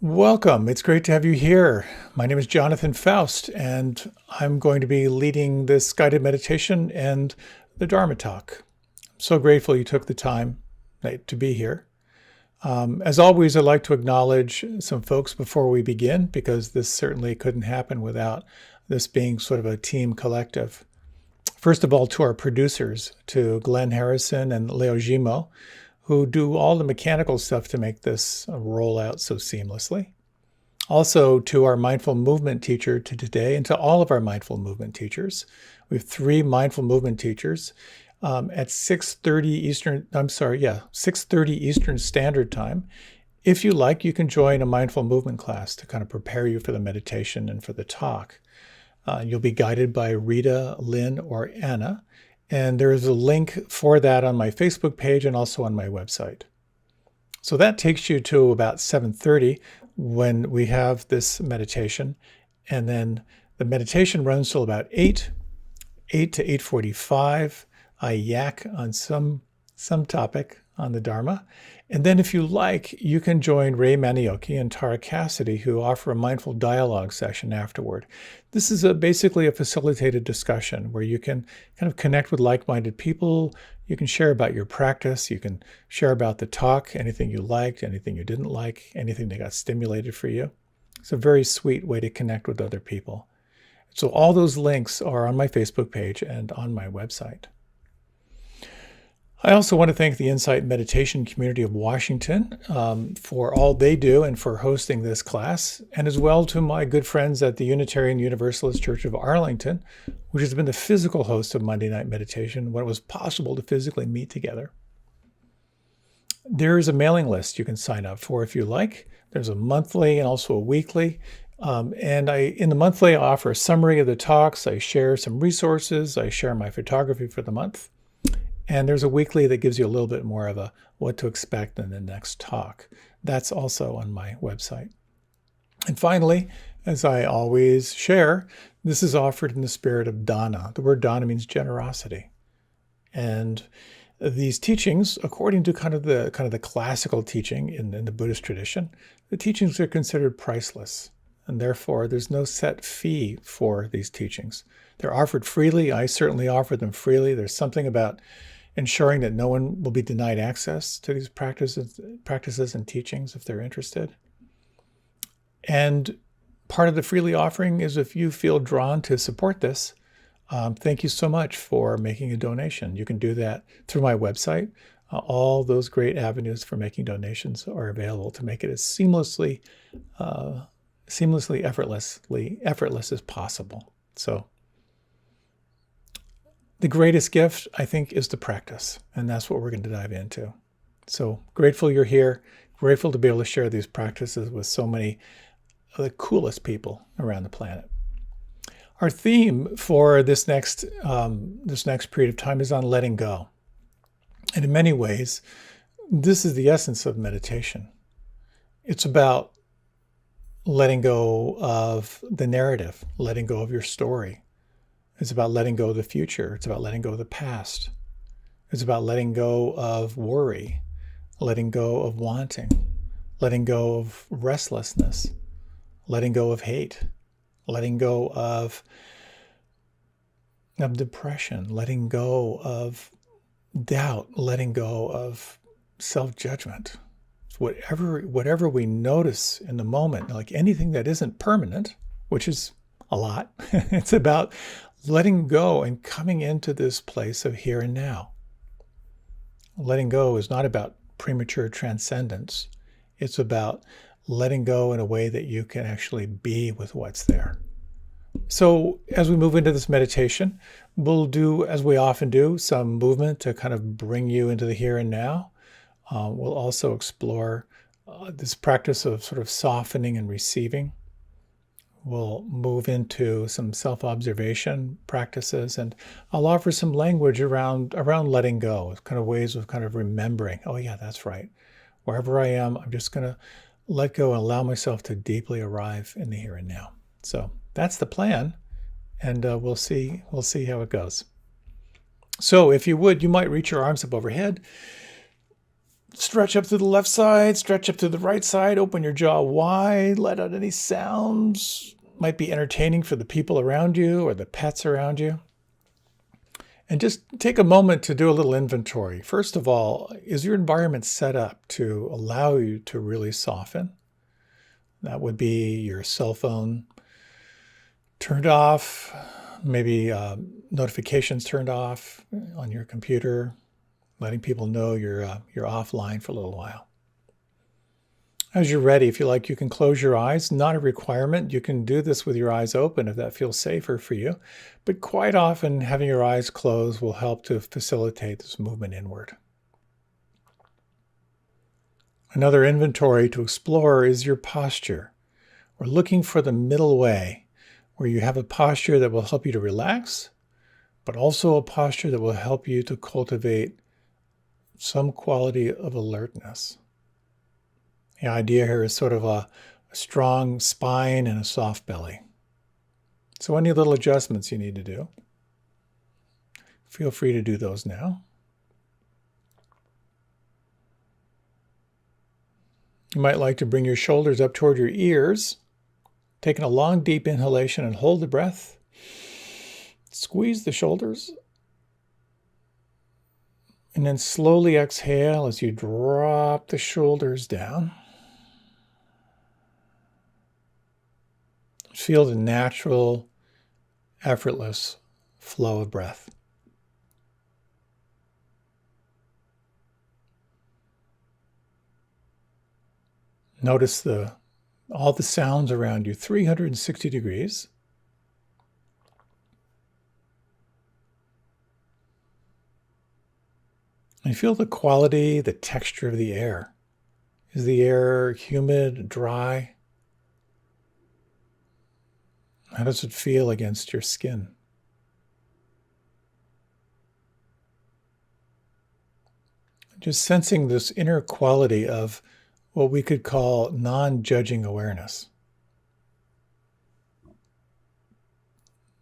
Welcome. It's great to have you here. My name is Jonathan Foust, and I'm going to be leading this guided meditation and the Dharma Talk. I'm so grateful you took the time to be here. As always, I'd like to acknowledge some folks before we begin, because this certainly couldn't happen without this being sort of a team collective. First of all, to our producers, to Glenn Harrison and Leo Gimo, who do all the mechanical stuff to make this roll out so seamlessly. Also to our mindful movement teacher to today, and to all of our mindful movement teachers. We have 3 mindful movement teachers at 6:30 Eastern Standard Time. If you like, you can join a mindful movement class to kind of prepare you for the meditation and for the talk. You'll be guided by Rita, Lynn, or Anna. And there is a link for that on my Facebook page and also on my website. So that takes you to about 7:30 when we have this meditation. And then the meditation runs till about 8 to 8:45. I yak on some topic on the Dharma. And then if you like, you can join Ray Manioki and Tara Cassidy, who offer a mindful dialogue session afterward. This is basically a facilitated discussion where you can kind of connect with like-minded people. You can share about your practice. You can share about the talk, anything you liked, anything you didn't like, anything that got stimulated for you. It's a very sweet way to connect with other people. So all those links are on my Facebook page and on my website. I also want to thank the Insight Meditation Community of Washington for all they do and for hosting this class, and as well to my good friends at the Unitarian Universalist Church of Arlington, which has been the physical host of Monday Night Meditation when it was possible to physically meet together. There is a mailing list you can sign up for if you like. There's a monthly and also a weekly. In the monthly, I offer a summary of the talks. I share some resources. I share my photography for the month. And there's a weekly that gives you a little bit more of a what to expect in the next talk. That's also on my website. And finally, as I always share, this is offered in the spirit of dana. The word dana means generosity. And these teachings, according to kind of the classical teaching in the Buddhist tradition, the teachings are considered priceless. And therefore, there's no set fee for these teachings. They're offered freely. I certainly offer them freely. There's something about ensuring that no one will be denied access to these practices and teachings if they're interested. And part of the freely offering is if you feel drawn to support this, thank you so much for making a donation. You can do that through my website. All those great avenues for making donations are available to make it as seamlessly, effortless as possible. So the greatest gift, I think, is the practice, and that's what we're going to dive into. So grateful you're here, grateful to be able to share these practices with so many of the coolest people around the planet. Our theme for this next period of time is on letting go. And in many ways, this is the essence of meditation. It's about letting go of the narrative, letting go of your story. It's about letting go of the future. It's about letting go of the past. It's about letting go of worry, letting go of wanting, letting go of restlessness, letting go of hate, letting go of depression, letting go of doubt, letting go of self-judgment. Whatever we notice in the moment, like anything that isn't permanent, which is a lot, it's about letting go and coming into this place of here and now. Letting go is not about premature transcendence. It's about letting go in a way that you can actually be with what's there. So as we move into this meditation, we'll do, as we often do, some movement to kind of bring you into the here and now. We'll also explore this practice of sort of softening and receiving. We'll move into some self-observation practices, and I'll offer some language around letting go, kind of ways of kind of remembering, oh yeah, that's right. Wherever I am, I'm just going to let go and allow myself to deeply arrive in the here and now. So that's the plan, and we'll see how it goes. So if you would, you might reach your arms up overhead. Stretch up to the left side, stretch up to the right side, open your jaw wide, let out any sounds. Might be entertaining for the people around you or the pets around you. And just take a moment to do a little inventory. First of all, is your environment set up to allow you to really soften? That would be your cell phone turned off, maybe notifications turned off on your computer, letting people know you're offline for a little while. As you're ready, if you like, you can close your eyes. Not a requirement. You can do this with your eyes open if that feels safer for you. But quite often, having your eyes closed will help to facilitate this movement inward. Another inventory to explore is your posture. We're looking for the middle way, where you have a posture that will help you to relax, but also a posture that will help you to cultivate some quality of alertness. The idea here is sort of a strong spine and a soft belly. So any little adjustments you need to do, feel free to do those now. You might like to bring your shoulders up toward your ears, taking a long, deep inhalation and hold the breath. Squeeze the shoulders. And then slowly exhale as you drop the shoulders down. Feel the natural, effortless flow of breath. Notice all the sounds around you, 360 degrees. And feel the quality, the texture of the air. Is the air humid, dry? How does it feel against your skin? Just sensing this inner quality of what we could call non-judging awareness.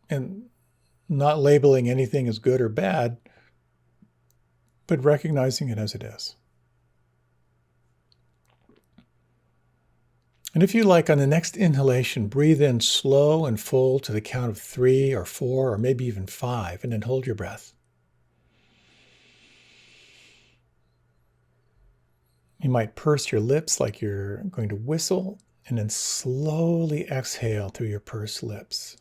And not labeling anything as good or bad, but recognizing it as it is. And if you like, on the next inhalation, breathe in slow and full to the count of 3 or 4 or maybe even 5, and then hold your breath. You might purse your lips like you're going to whistle, and then slowly exhale through your pursed lips.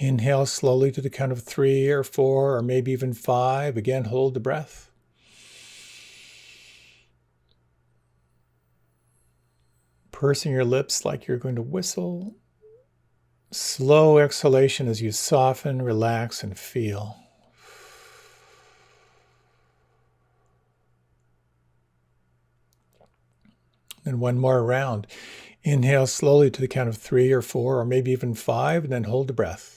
Inhale slowly to the count of 3 or 4 or maybe even 5. Again, hold the breath. Pursing your lips like you're going to whistle. Slow exhalation as you soften, relax, and feel. And one more round. Inhale slowly to the count of 3 or 4 or maybe even 5, and then hold the breath.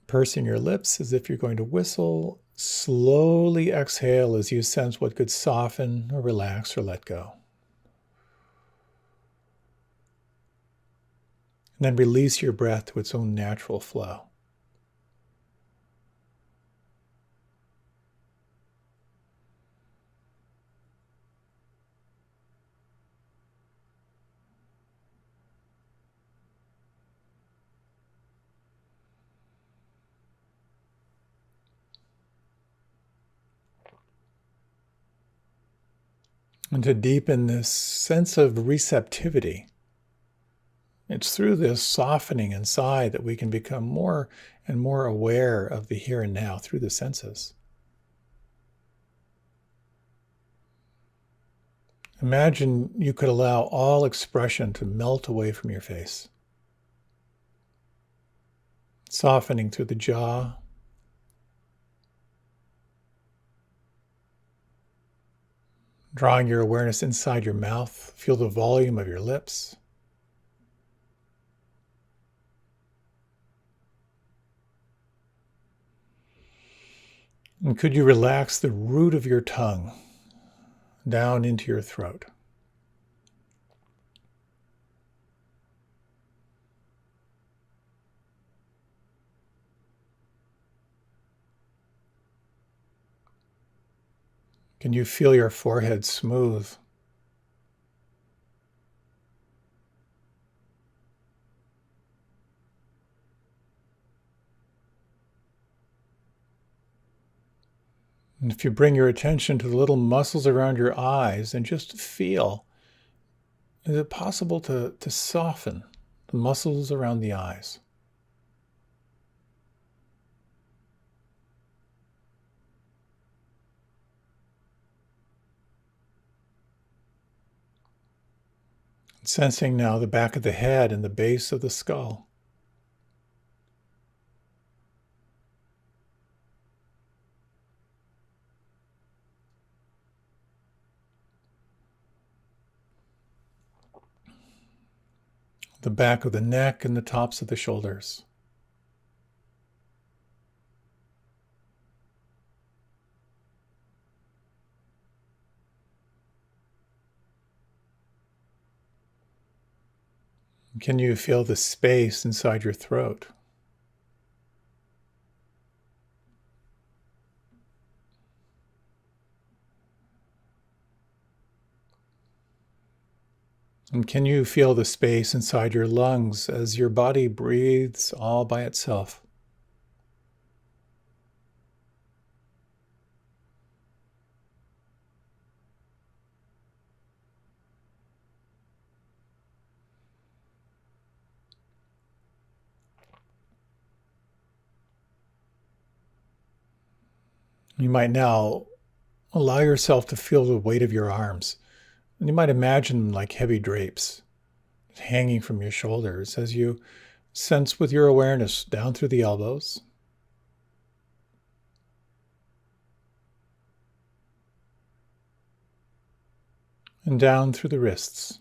Pursing your lips as if you're going to whistle. Slowly exhale as you sense what could soften or relax or let go. And then release your breath to its own natural flow. And to deepen this sense of receptivity, it's through this softening inside that we can become more and more aware of the here and now through the senses. Imagine you could allow all expression to melt away from your face, softening through the jaw, drawing your awareness inside your mouth. Feel the volume of your lips. And could you relax the root of your tongue down into your throat? Can you feel your forehead smooth? And if you bring your attention to the little muscles around your eyes and just feel, is it possible to soften the muscles around the eyes? Sensing now the back of the head and the base of the skull. The back of the neck and the tops of the shoulders. Can you feel the space inside your throat? And can you feel the space inside your lungs as your body breathes all by itself? You might now allow yourself to feel the weight of your arms. And you might imagine them like heavy drapes hanging from your shoulders as you sense with your awareness down through the elbows, and down through the wrists.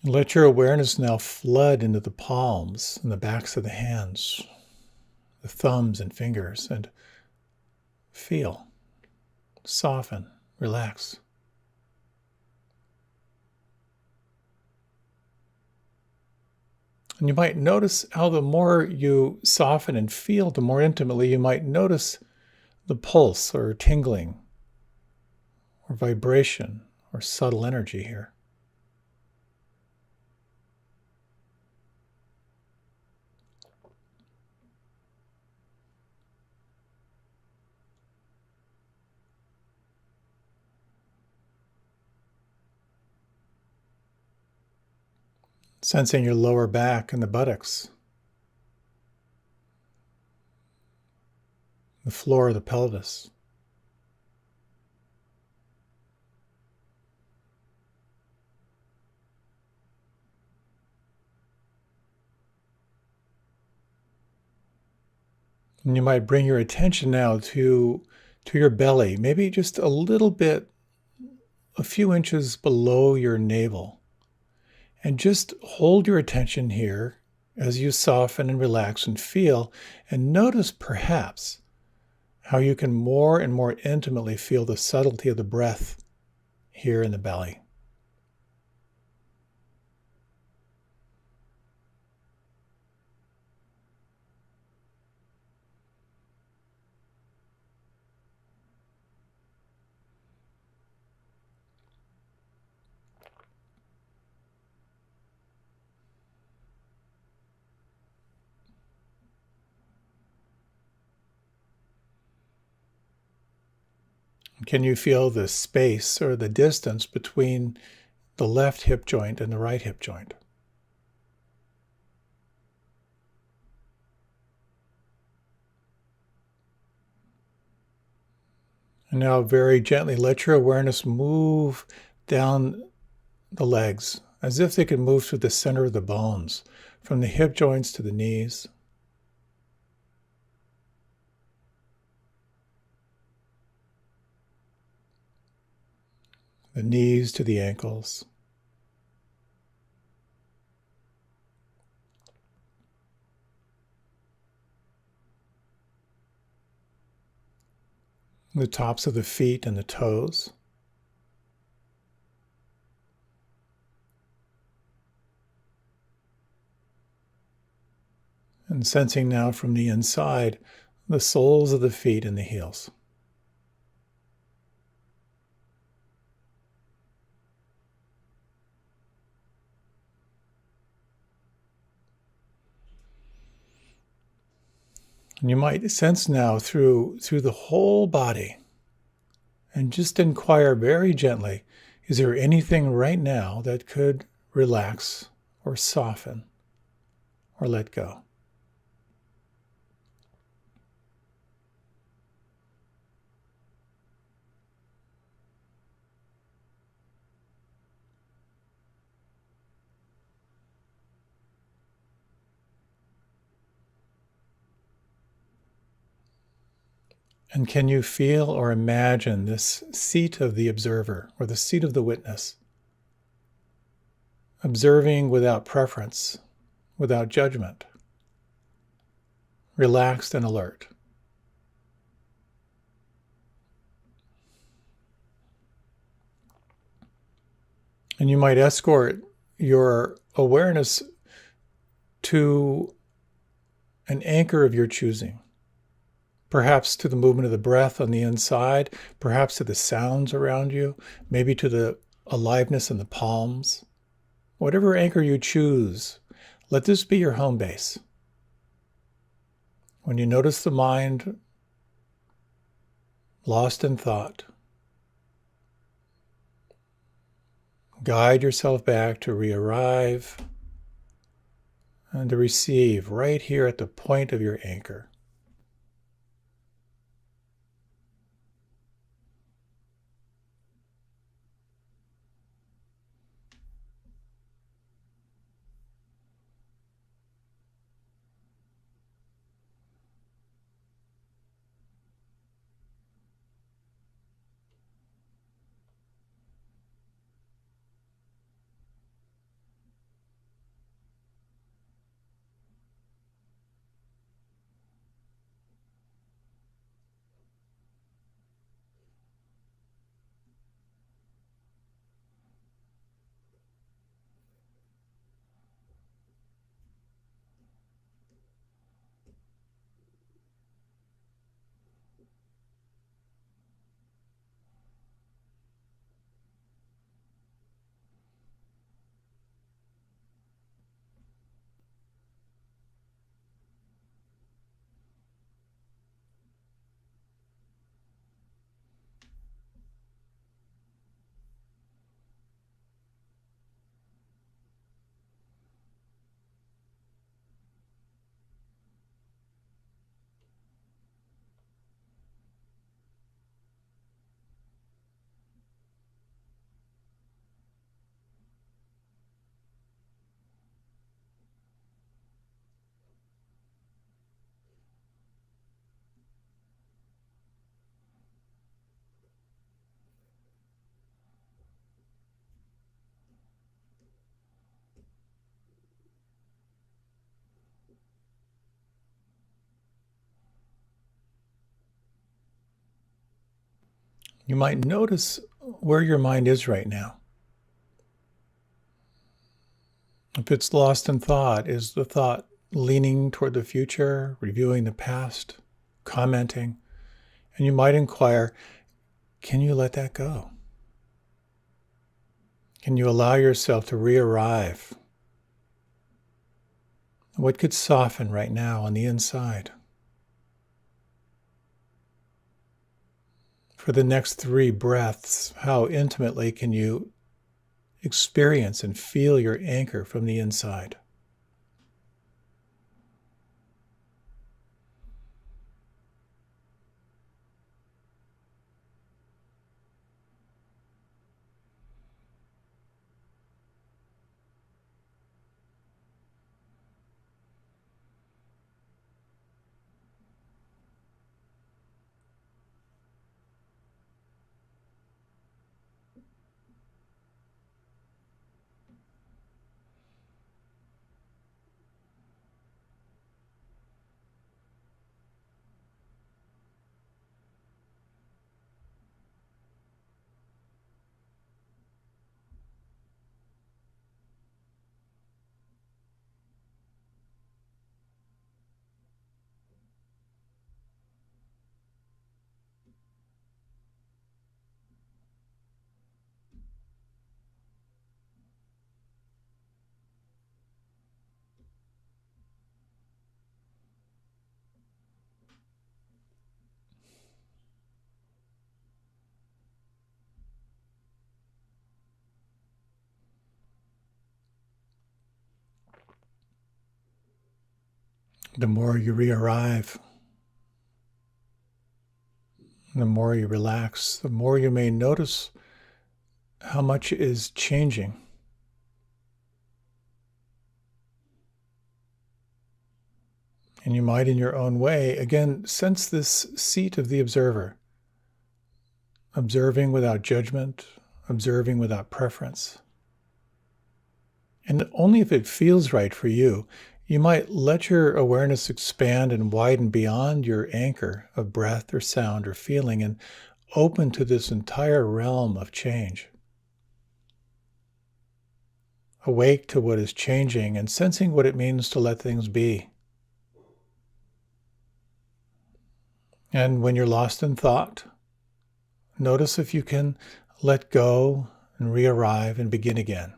And let your awareness now flood into the palms and the backs of the hands, the thumbs and fingers, and feel, soften, relax. And you might notice how the more you soften and feel, the more intimately you might notice the pulse or tingling or vibration or subtle energy here. Sensing your lower back and the buttocks, the floor of the pelvis. And you might bring your attention now to your belly, maybe just a little bit, a few inches below your navel. And just hold your attention here as you soften and relax and feel, and notice perhaps how you can more and more intimately feel the subtlety of the breath here in the belly. Can you feel the space or the distance between the left hip joint and the right hip joint? And now very gently let your awareness move down the legs as if they could move through the center of the bones, from the hip joints to the knees. The knees to the ankles. The tops of the feet and the toes. And sensing now from the inside the soles of the feet and the heels. And you might sense now through the whole body, and just inquire very gently, is there anything right now that could relax or soften or let go? And can you feel or imagine this seat of the observer or the seat of the witness, observing without preference, without judgment, relaxed and alert? And you might escort your awareness to an anchor of your choosing, perhaps to the movement of the breath on the inside, perhaps to the sounds around you, maybe to the aliveness in the palms. Whatever anchor you choose, let this be your home base. When you notice the mind lost in thought, guide yourself back to re-arrive and to receive right here at the point of your anchor. You might notice where your mind is right now. If it's lost in thought, is the thought leaning toward the future, reviewing the past, commenting? And you might inquire, can you let that go? Can you allow yourself to re-arrive? What could soften right now on the inside? For the next 3 breaths, how intimately can you experience and feel your anchor from the inside? The more you re-arrive, the more you relax, the more you may notice how much is changing. And you might, in your own way, again, sense this seat of the observer, observing without judgment, observing without preference. And only if it feels right for you, you might let your awareness expand and widen beyond your anchor of breath or sound or feeling and open to this entire realm of change. Awake to what is changing and sensing what it means to let things be. And when you're lost in thought, notice if you can let go and re-arrive and begin again.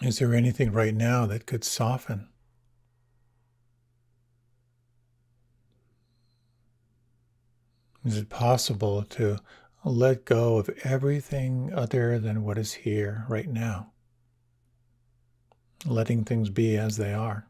Is there anything right now that could soften? Is it possible to let go of everything other than what is here right now? Letting things be as they are.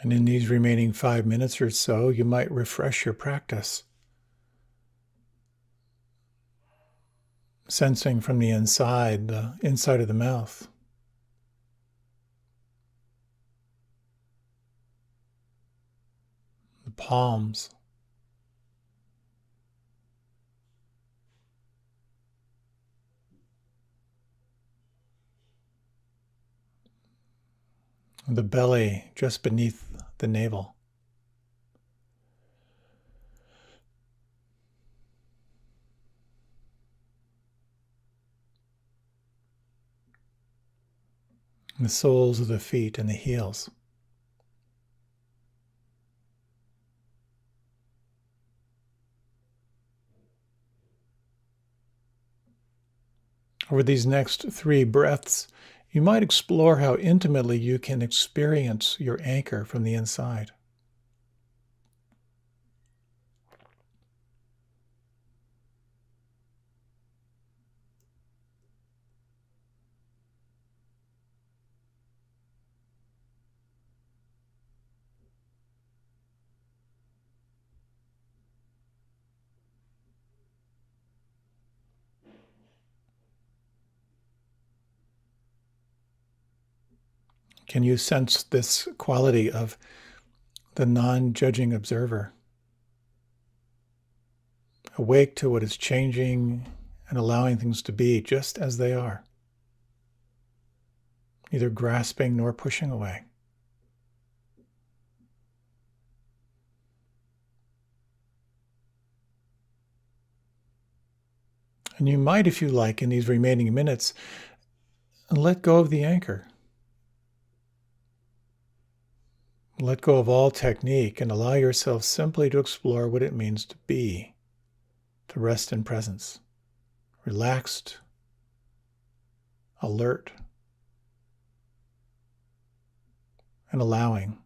And in these remaining 5 minutes or so, you might refresh your practice, sensing from the inside of the mouth, the palms, the belly just beneath the navel. The soles of the feet and the heels. Over these next 3 breaths, you might explore how intimately you can experience your anchor from the inside. Can you sense this quality of the non-judging observer? Awake to what is changing and allowing things to be just as they are, neither grasping nor pushing away. And you might, if you like, in these remaining minutes, let go of the anchor. Let go of all technique and allow yourself simply to explore what it means to be, to rest in presence, relaxed, alert, and allowing.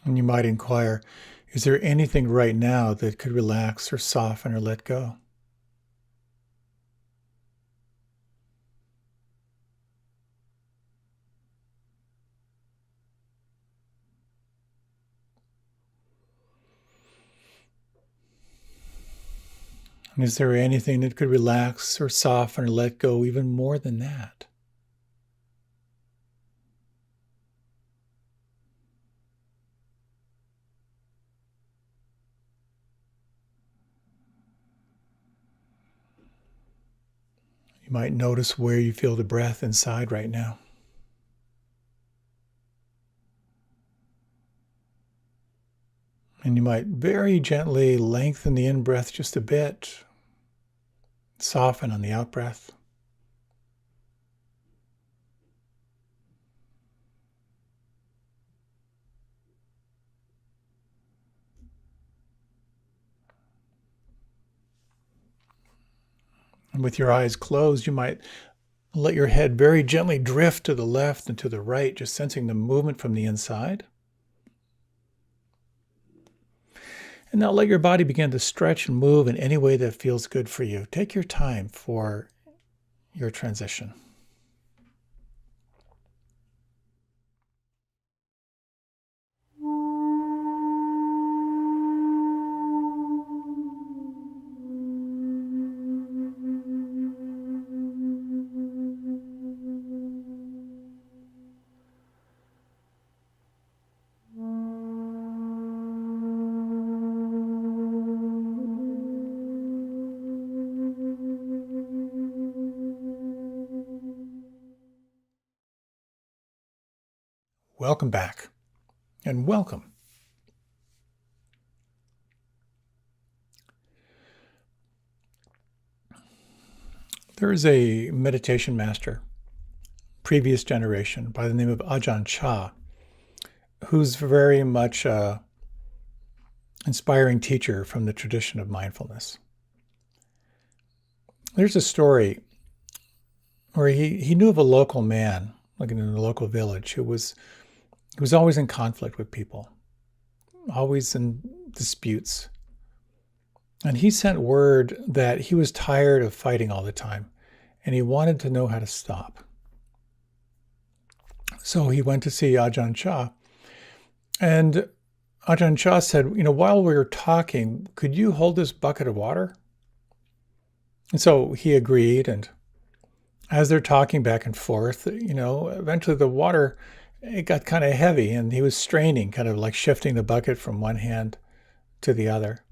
And you might inquire, is there anything right now that could relax or soften or let go? And is there anything that could relax or soften or let go even more than that? You might notice where you feel the breath inside right now. And you might very gently lengthen the in-breath just a bit, soften on the out-breath. And with your eyes closed, you might let your head very gently drift to the left and to the right, just sensing the movement from the inside. And now let your body begin to stretch and move in any way that feels good for you. Take your time for your transition. Welcome back, and welcome. There is a meditation master, previous generation, by the name of Ajahn Chah, who's very much an inspiring teacher from the tradition of mindfulness. There's a story where he knew of a local man, like in a local village, who was always in conflict with people, always in disputes. And he sent word that he was tired of fighting all the time and he wanted to know how to stop. So he went to see Ajahn Chah. And Ajahn Chah said, while we were talking, could you hold this bucket of water? And so he agreed. And as they're talking back and forth, eventually the water, it got kind of heavy and he was straining, kind of like shifting the bucket from one hand to the other.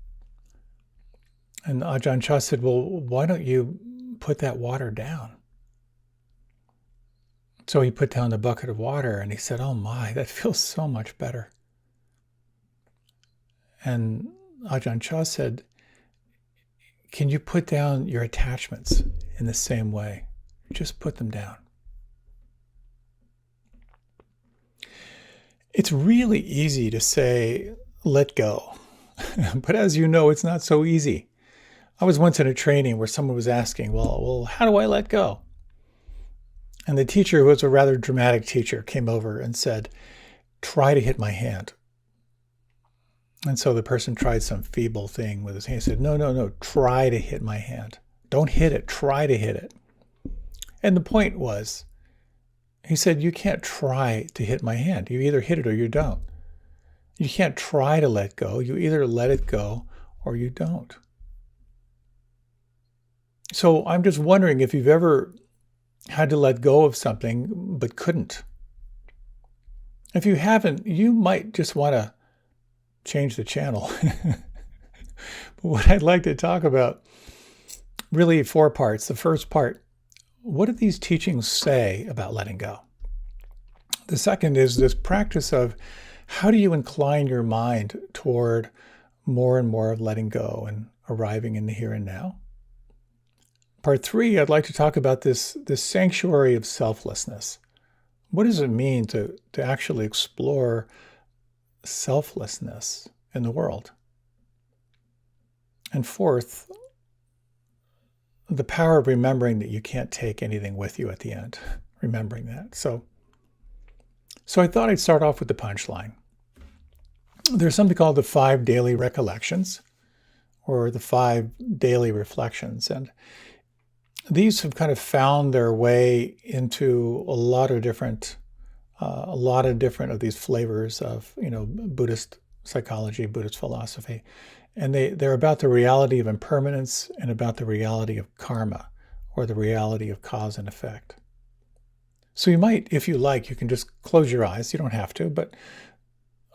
And Ajahn Chah said, well, why don't you put that water down? So he put down the bucket of water and he said, oh my, that feels so much better. And Ajahn Chah said, can you put down your attachments in the same way? Just put them down. It's really easy to say, let go. But as you know, it's not so easy. I was once in a training where someone was asking, well, how do I let go? And the teacher, who was a rather dramatic teacher, came over and said, try to hit my hand. And so the person tried some feeble thing with his hand. He said, no, try to hit my hand. Don't hit it, try to hit it. And the point was, he said, you can't try to hit my hand. You either hit it or you don't. You can't try to let go. You either let it go or you don't. So I'm just wondering if you've ever had to let go of something but couldn't. If you haven't, you might just want to change the channel. But what I'd like to talk about, really 4 parts. The first part, what do these teachings say about letting go? The second is this practice of how do you incline your mind toward more and more of letting go and arriving in the here and now? Part 3, I'd like to talk about this sanctuary of selflessness. What does it mean to actually explore selflessness in the world? And fourth, the power of remembering that you can't take anything with you at the end. Remembering that. So I thought I'd start off with the punchline. There's something called the 5 daily recollections, or the 5 daily reflections. And these have kind of found their way into a lot of different of these flavors of, Buddhist psychology, Buddhist philosophy. And they're about the reality of impermanence and about the reality of karma, or the reality of cause and effect. So you might, if you like, you can just close your eyes. You don't have to, but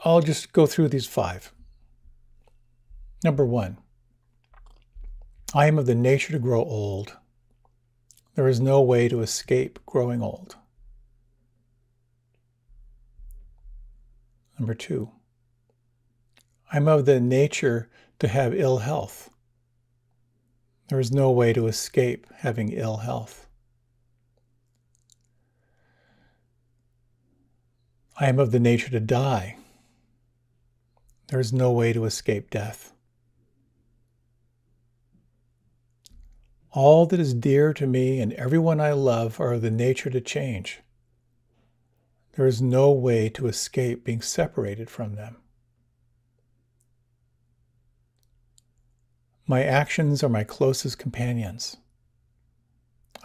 I'll just go through these 5. Number 1, I am of the nature to grow old. There is no way to escape growing old. Number 2, I'm of the nature to have ill health. There is no way to escape having ill health. I am of the nature to die. There is no way to escape death. All that is dear to me and everyone I love are of the nature to change. There is no way to escape being separated from them. My actions are my closest companions.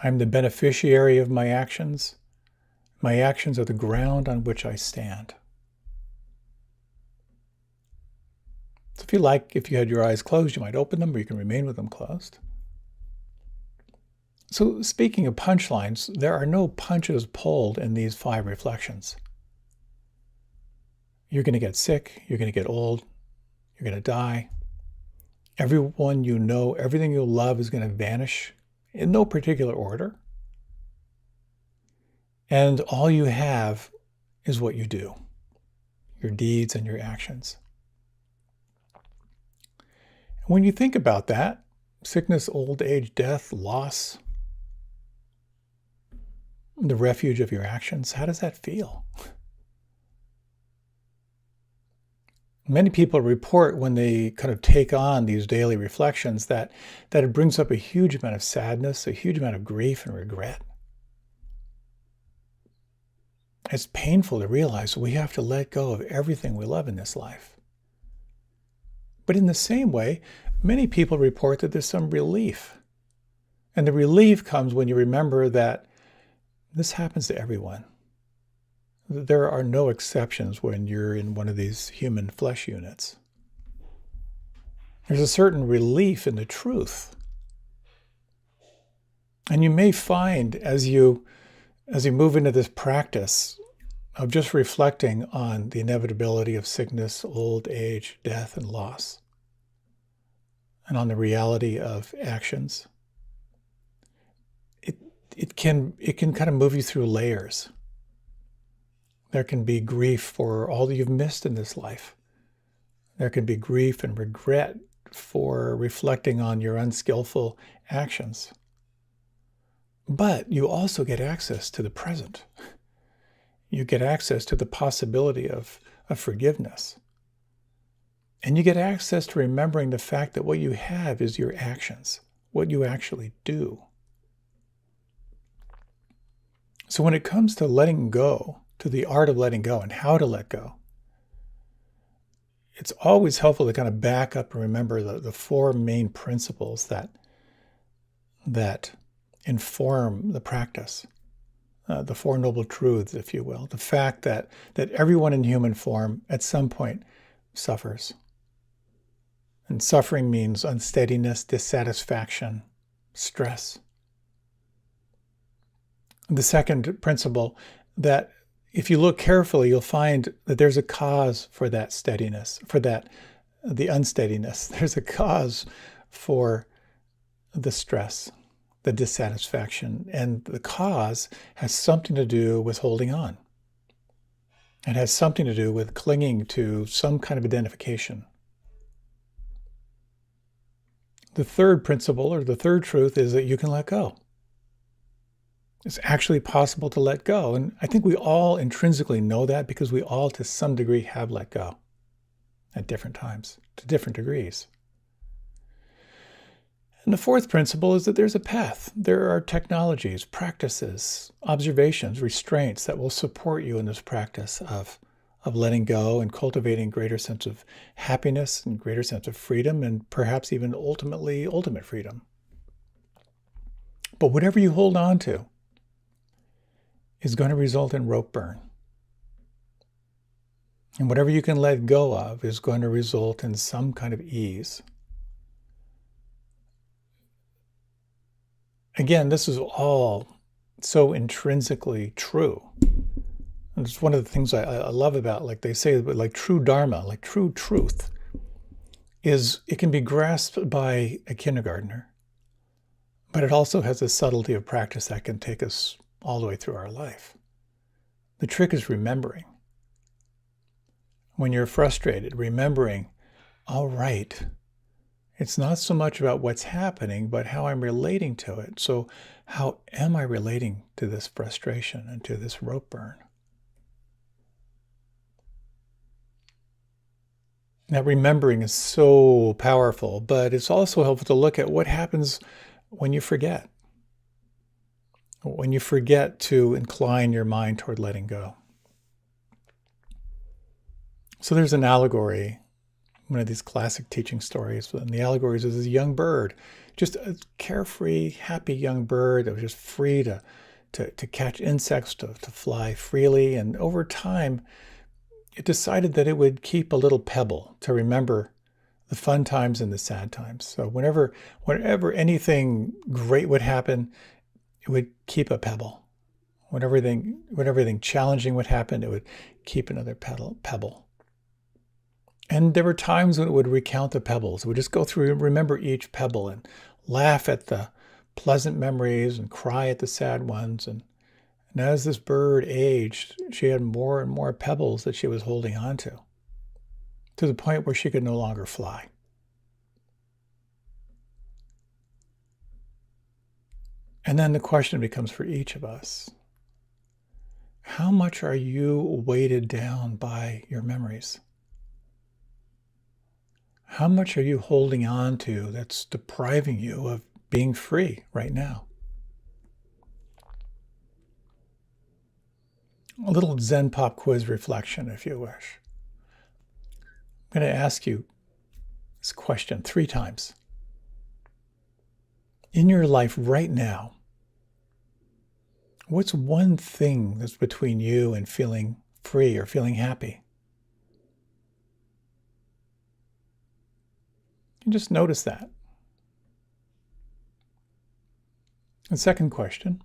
I am the beneficiary of my actions. My actions are the ground on which I stand. So if you had your eyes closed, you might open them, or you can remain with them closed. So speaking of punchlines, there are no punches pulled in these 5 reflections. You're going to get sick, you're going to get old, you're going to die. Everyone you know, everything you love is going to vanish in no particular order. And all you have is what you do, your deeds and your actions. When you think about that, sickness, old age, death, loss, the refuge of your actions, how does that feel? Many people report when they kind of take on these daily reflections that it brings up a huge amount of sadness, a huge amount of grief and regret. It's painful to realize we have to let go of everything we love in this life. But in the same way, many people report that there's some relief. And the relief comes when you remember that this happens to everyone. There are no exceptions when you're in one of these human flesh units. There's a certain relief in the truth. And you may find as you move into this practice of just reflecting on the inevitability of sickness, old age, death, and loss, and on the reality of actions, it can kind of move you through layers. There can be grief for all that you've missed in this life. There can be grief and regret for reflecting on your unskillful actions. But you also get access to the present. You get access to the possibility of forgiveness. And you get access to remembering the fact that what you have is your actions, what you actually do. So when it comes to letting go, to the art of letting go and how to let go, it's always helpful to kind of back up and remember the four main principles that inform the practice. The Four Noble Truths, if you will. The fact that everyone in human form at some point suffers. And suffering means unsteadiness, dissatisfaction, stress. The second principle, that if you look carefully, you'll find that there's a cause for that steadiness, for the unsteadiness. There's a cause for the stress, the dissatisfaction, and the cause has something to do with holding on. It has something to do with clinging to some kind of identification. The third principle, or the third truth, is that you can let go. It's actually possible to let go. And I think we all intrinsically know that because we all, to some degree, have let go at different times, to different degrees. And the fourth principle is that there's a path. There are technologies, practices, observations, restraints that will support you in this practice of letting go and cultivating greater sense of happiness and greater sense of freedom, and perhaps even ultimately ultimate freedom. But whatever you hold on to is going to result in rope burn. And whatever you can let go of is going to result in some kind of ease. Again, this is all so intrinsically true. And it's one of the things I love about, like they say, like true Dharma, like true truth, is it can be grasped by a kindergartner, but it also has a subtlety of practice that can take us all the way through our life. The trick is remembering. When you're frustrated, remembering, all right, it's not so much about what's happening, but how I'm relating to it. So how am I relating to this frustration and to this rope burn? Now, remembering is so powerful, but it's also helpful to look at what happens when you forget. When you forget to incline your mind toward letting go. So there's an allegory, one of these classic teaching stories, and the allegory is this young bird, just a carefree, happy young bird that was just free to catch insects, to fly freely. And over time, it decided that it would keep a little pebble to remember the fun times and the sad times. So whenever anything great would happen, it would keep a pebble. Whenever anything challenging would happen, it would keep another pebble. And there were times when it would recount the pebbles. It would just go through and remember each pebble and laugh at the pleasant memories and cry at the sad ones. And as this bird aged, she had more and more pebbles that she was holding on to the point where she could no longer fly. And then the question becomes for each of us, how much are you weighted down by your memories? How much are you holding on to that's depriving you of being free right now? A little Zen pop quiz reflection, if you wish. I'm going to ask you this question 3 times. In your life right now, what's one thing that's between you and feeling free or feeling happy? And just notice that. And second question,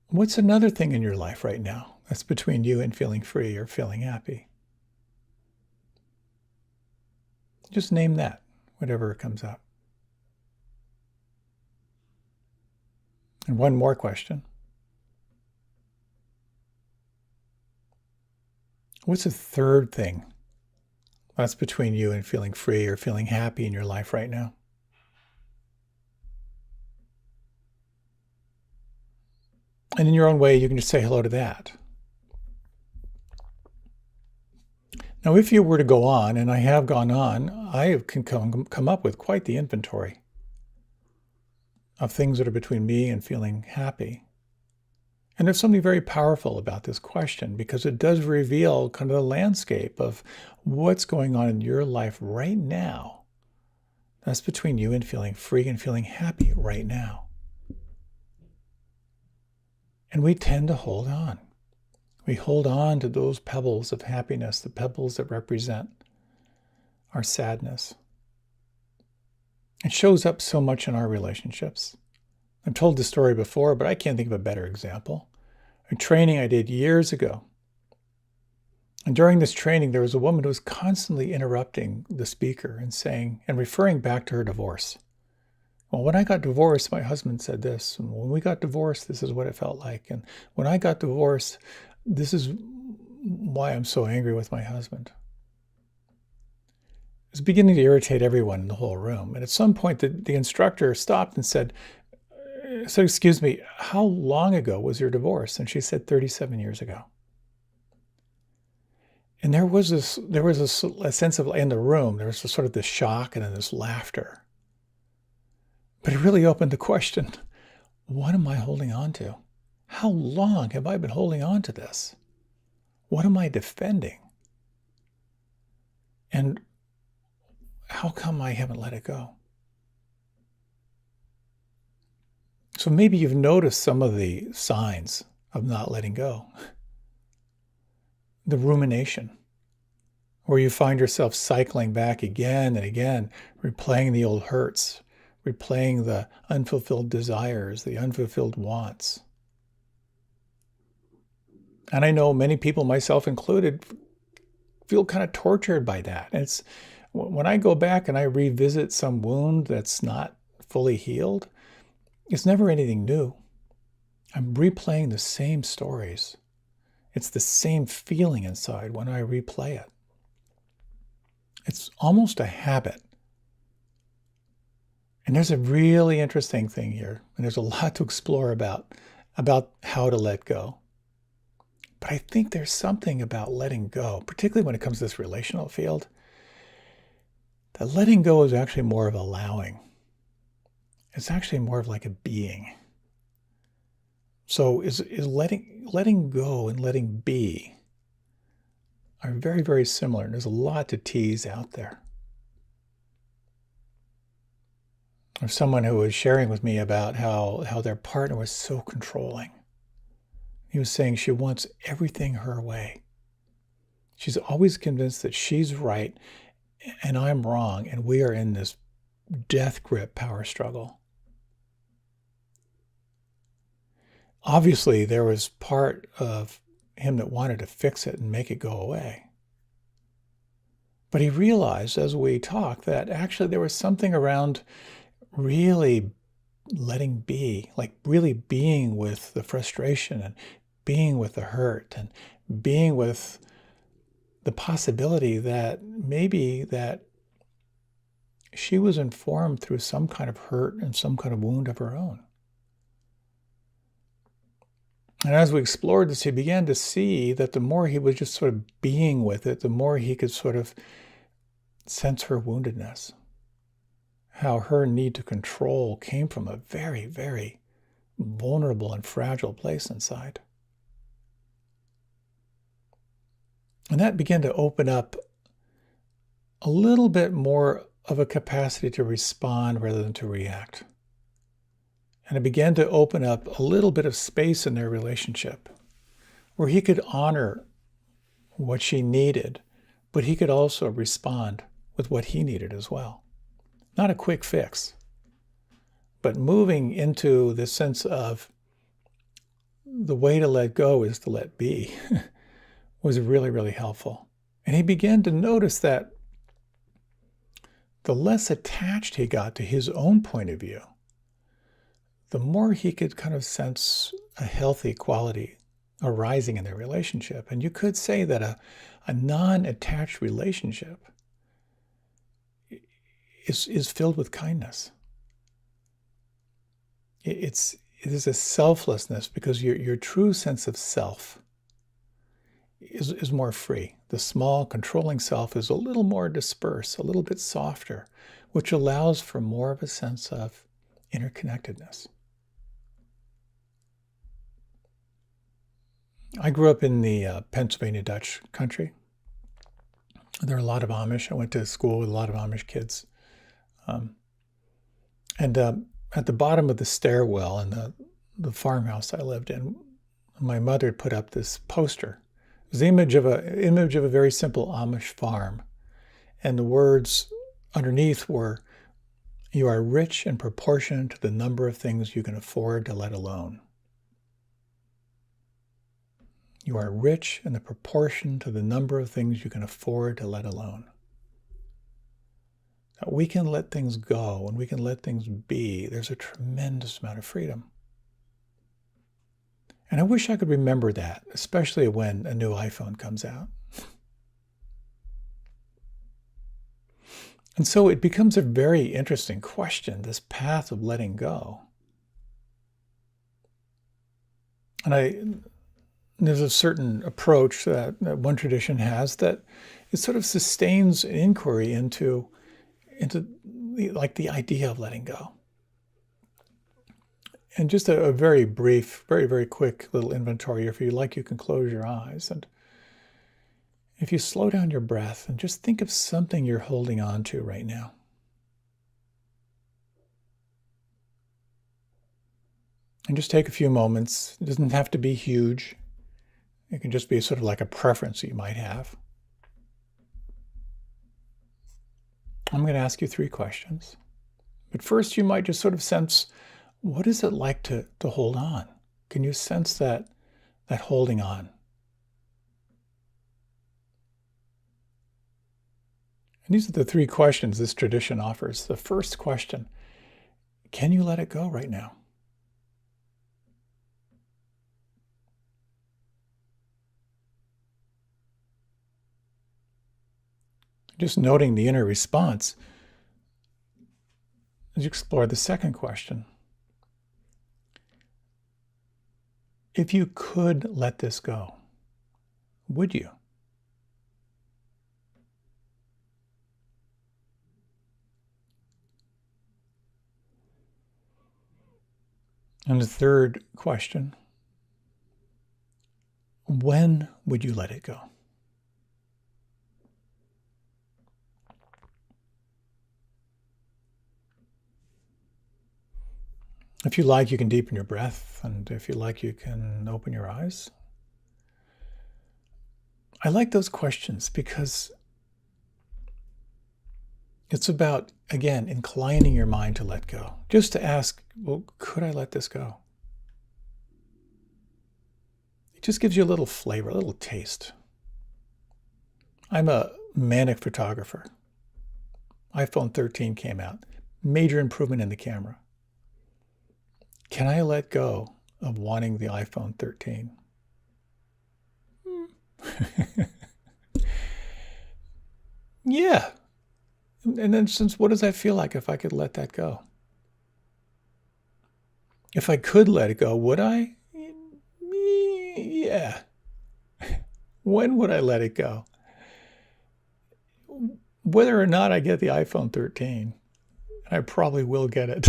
what's another thing in your life right now that's between you and feeling free or feeling happy? Just name that, whatever comes up. And one more question. What's a third thing that's between you and feeling free or feeling happy in your life right now? And in your own way, you can just say hello to that. Now, if you were to go on, and I have gone on, I can come up with quite the inventory of things that are between me and feeling happy. And there's something very powerful about this question because it does reveal kind of the landscape of what's going on in your life right now. That's between you and feeling free and feeling happy right now. And we tend to hold on. We hold on to those pebbles of happiness, the pebbles that represent our sadness. It shows up so much in our relationships. I've told this story before, but I can't think of a better example. A training I did years ago. And during this training, there was a woman who was constantly interrupting the speaker and saying, and referring back to her divorce. Well, when I got divorced, my husband said this. And when we got divorced, this is what it felt like. And when I got divorced, this is why I'm so angry with my husband. It was beginning to irritate everyone in the whole room. And at some point, the instructor stopped and said, "So excuse me, how long ago was your divorce?" And she said, 37 years ago. And there was a sense of, in the room, there was sort of this shock and then this laughter. But it really opened the question, what am I holding on to? How long have I been holding on to this? What am I defending? And how come I haven't let it go? So maybe you've noticed some of the signs of not letting go. The rumination, where you find yourself cycling back again and again, replaying the old hurts, replaying the unfulfilled desires, the unfulfilled wants. And I know many people, myself included, feel kind of tortured by that. And it's when I go back and I revisit some wound that's not fully healed, it's never anything new. I'm replaying the same stories. It's the same feeling inside when I replay it. It's almost a habit. And there's a really interesting thing here, and there's a lot to explore about how to let go. But I think there's something about letting go, particularly when it comes to this relational field, that letting go is actually more of allowing. It's actually more of like a being. So is letting go and letting be are very, very similar. And there's a lot to tease out there. There's someone who was sharing with me about how their partner was so controlling. He was saying she wants everything her way. She's always convinced that she's right and I'm wrong, and we are in this death grip power struggle. Obviously, there was part of him that wanted to fix it and make it go away. But he realized as we talked that actually there was something around really letting be, like really being with the frustration and being with the hurt and being with the possibility that maybe that she was informed through some kind of hurt and some kind of wound of her own. And as we explored this, he began to see that the more he was just sort of being with it, the more he could sort of sense her woundedness. How her need to control came from a very, very vulnerable and fragile place inside. And that began to open up a little bit more of a capacity to respond rather than to react. And it began to open up a little bit of space in their relationship where he could honor what she needed, but he could also respond with what he needed as well. Not a quick fix, but moving into the sense of the way to let go is to let be was really, really helpful. And he began to notice that the less attached he got to his own point of view, the more he could kind of sense a healthy quality arising in their relationship. And you could say that a non-attached relationship is filled with kindness. It is a selflessness because your true sense of self is more free. The small, controlling self is a little more dispersed, a little bit softer, which allows for more of a sense of interconnectedness. I grew up in the Pennsylvania Dutch country. There are a lot of Amish. I went to school with a lot of Amish kids. And at the bottom of the stairwell in the farmhouse I lived in, my mother had put up this poster. It was the image of a very simple Amish farm. And the words underneath were, "You are rich in proportion to the number of things you can afford to let alone." You are rich in the proportion to the number of things you can afford to let alone. Now, we can let things go and we can let things be. There's a tremendous amount of freedom. And I wish I could remember that, especially when a new iPhone comes out. And so it becomes a very interesting question, this path of letting go. And there's a certain approach that one tradition has that it sort of sustains an inquiry into the idea of letting go. And just a very brief, very, very quick little inventory. If you like, you can close your eyes. And if you slow down your breath and just think of something you're holding on to right now. And just take a few moments. It doesn't have to be huge. It can just be sort of like a preference that you might have. I'm going to ask you 3 questions. But first, you might just sort of sense, what is it like to hold on? Can you sense that holding on? And these are the 3 questions this tradition offers. The first question, can you let it go right now? Just noting the inner response as you explore the second question. If you could let this go, would you? And the third question, when would you let it go? If you like, you can deepen your breath, and if you like, you can open your eyes. I like those questions because it's about, again, inclining your mind to let go. Just to ask, well, could I let this go? It just gives you a little flavor, a little taste. I'm a manic photographer. iPhone 13 came out. Major improvement in the camera. Can I let go of wanting the iPhone 13? Yeah. And then what does that feel like if I could let that go? If I could let it go, would I? Yeah. When would I let it go? Whether or not I get the iPhone 13, I probably will get it.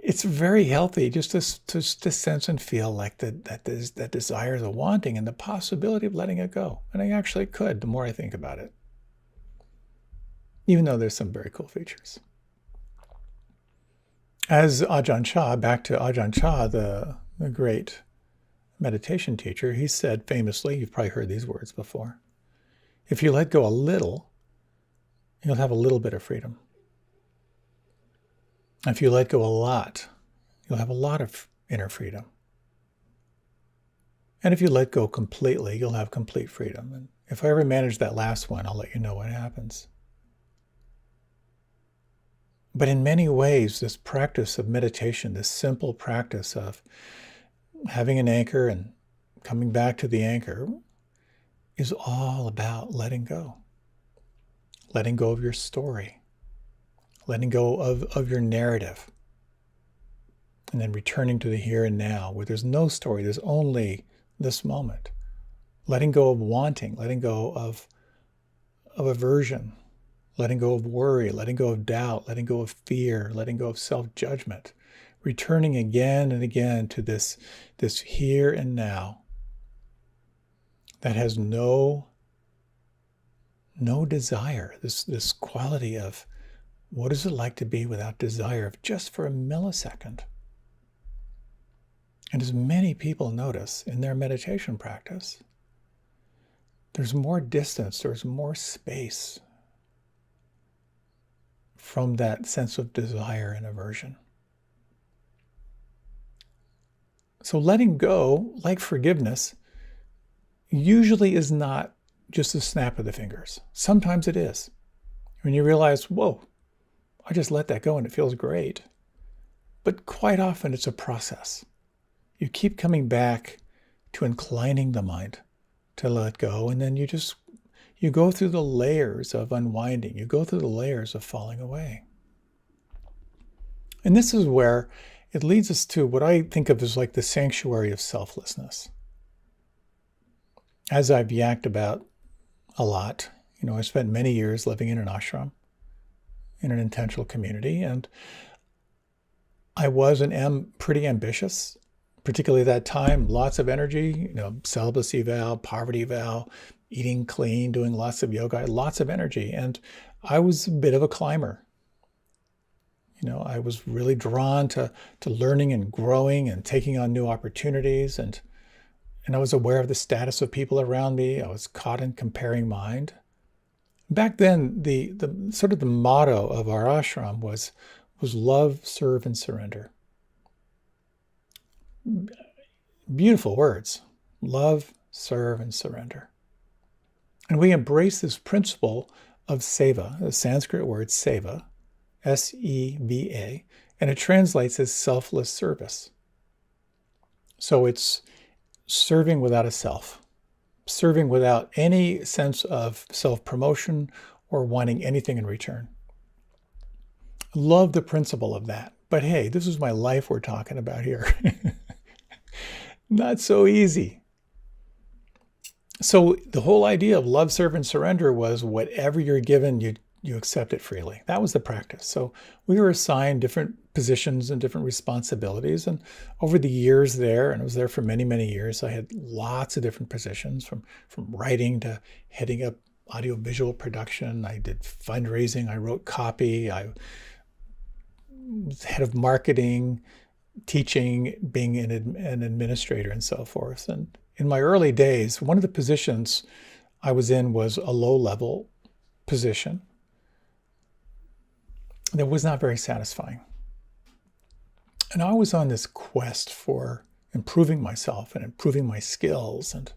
It's very healthy just to sense and feel like that desire, the wanting, and the possibility of letting it go. And I actually could, the more I think about it. even though there's some very cool features. As Ajahn Chah, back to Ajahn Chah, the great meditation teacher, he said famously, you've probably heard these words before, if you let go a little, you'll have a little bit of freedom. If you let go a lot, you'll have a lot of inner freedom. And if you let go completely, you'll have complete freedom. And if I ever manage that last one, I'll let you know what happens. But in many ways, this practice of meditation, this simple practice of having an anchor and coming back to the anchor, is all about letting go. Letting go of your story. Letting go of your narrative. And then returning to the here and now, where there's no story, there's only this moment. Letting go of wanting, letting go of aversion, letting go of worry, letting go of doubt, letting go of fear, letting go of self-judgment. Returning again and again to this here and now that has no desire, this quality of what is it like to be without desire just for a millisecond. And as many people notice in their meditation practice, there's more distance, there's more space from that sense of desire and aversion. So letting go, like forgiveness, usually is not just a snap of the fingers. Sometimes it is. When you realize, whoa, I just let that go and it feels great. But quite often it's a process. You keep coming back to inclining the mind to let go, and then you go through the layers of unwinding. You go through the layers of falling away. And this is where it leads us to what I think of as like the sanctuary of selflessness. As I've yacked about a lot, I spent many years living in an ashram, in an intentional community, and I was and am pretty ambitious. Particularly that time, lots of energy, celibacy vow, poverty vow, eating clean, doing lots of yoga, lots of energy. And I was a bit of a climber. I was really drawn to learning and growing and taking on new opportunities. And I was aware of the status of people around me. I was caught in comparing mind. Back then, the sort of the motto of our ashram was love, serve, and surrender. Beautiful words. Love, serve, and surrender. And we embrace this principle of seva, the Sanskrit word seva, S-E-V-A, and it translates as selfless service. So it's serving without a self, serving without any sense of self-promotion or wanting anything in return. Love the principle of that. But hey, this is my life we're talking about here. Not so easy. So the whole idea of love, serve, and surrender was whatever you're given, you accept it freely. That was the practice. So we were assigned different positions and different responsibilities. And over the years there, and I was there for many, many years, I had lots of different positions from writing to heading up audiovisual production. I did fundraising. I wrote copy. I was head of marketing, teaching, being an administrator, and so forth. And in my early days, one of the positions I was in was a low-level position that was not very satisfying. And I was on this quest for improving myself and improving my skills and